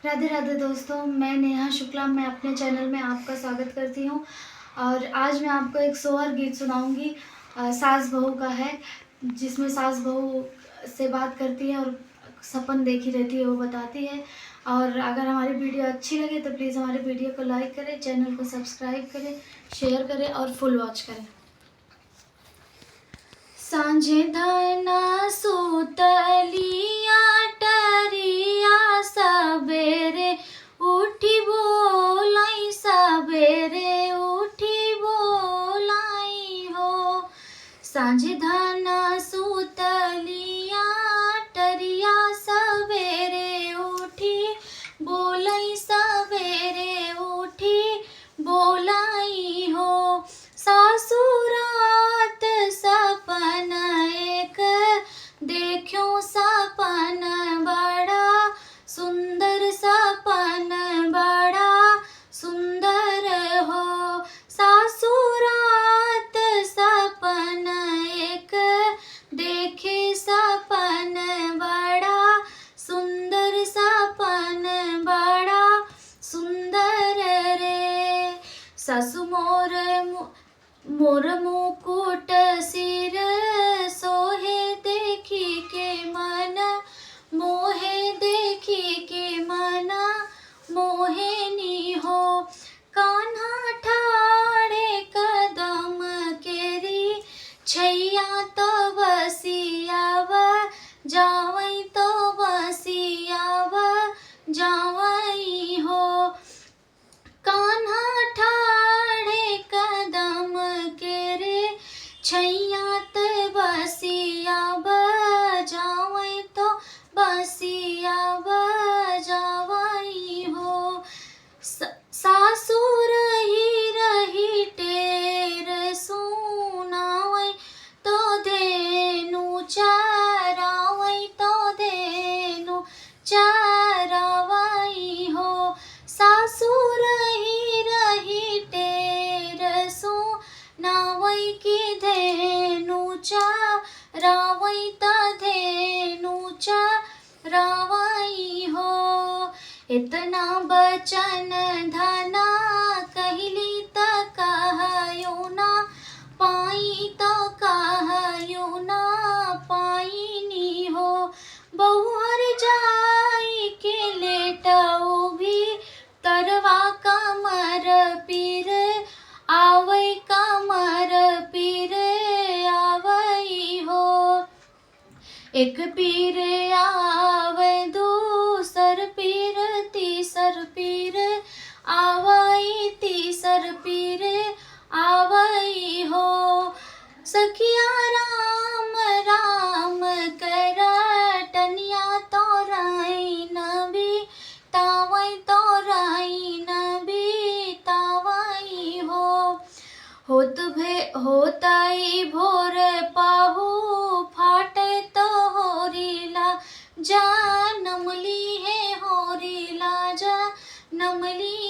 राधे राधे दोस्तों, मैं नेहा शुक्ला। मैं अपने चैनल में आपका स्वागत करती हूँ और आज मैं आपको एक सोहर गीत सुनाऊंगी। सास बहू का है, जिसमें सास बहू से बात करती है और सपन देखी रहती है, वो बताती है। और अगर हमारी वीडियो अच्छी लगे तो प्लीज़ हमारे वीडियो को लाइक करें, चैनल को सब्सक्राइब करें, शेयर करें और फुल वॉच करें। सांझे धना सुतलिया टरिया सबेरे उठी बोलाई, सबेरे उठी बोलाई हो। सांझे धना सुतलिया टरिया सबेरे उठी बोलाई, सबेरे उठी बोलाई हो। सासुरात सपन एक देखो, सपन बड़ा सुंदर, सपन बड़ा सुंदर हो। सासुरात सपन एक देखे, सपन बड़ा सुंदर, सपन बड़ा सुंदर रे। सासु मोर मुकुट सिर सोहे, देखी के मन मोहे, देखी के मन मोहिनी हो। कान्हा ठाड़े कदम केरी छैया, तो बसियाव जावई, तो बसियाव जावई हो। कान्हा ठाड़े कदम केरे छैया, तो बसिया बजावई, तो बसिया बजावई हो। सासुर ही रही टेर सुनावई, तो धेनु चरावई, तो धेनु चरावई हो। सासुर ही रही टेर सुनावई, की धेनु चरावई, त धेनु चरावई हो। इतना बचन धना कहली त कहयो ना पाई, तो कहयो ना पाईनी हो। बहुहर जाई के लेटऊ भी तरवा, कमर पीर आवई, कमर पीर आवई हो। एक पीर आवे, दूसर पीर, तीसर पीर आवई, तीसर पीर आवई हो। सखिया राम राम करटनिया, तो राई नबी तावई, तो राई नबी तावई हो। होताई भोर पाहु फाटे, तो होरीला जा नमली है, होरीला जा नमली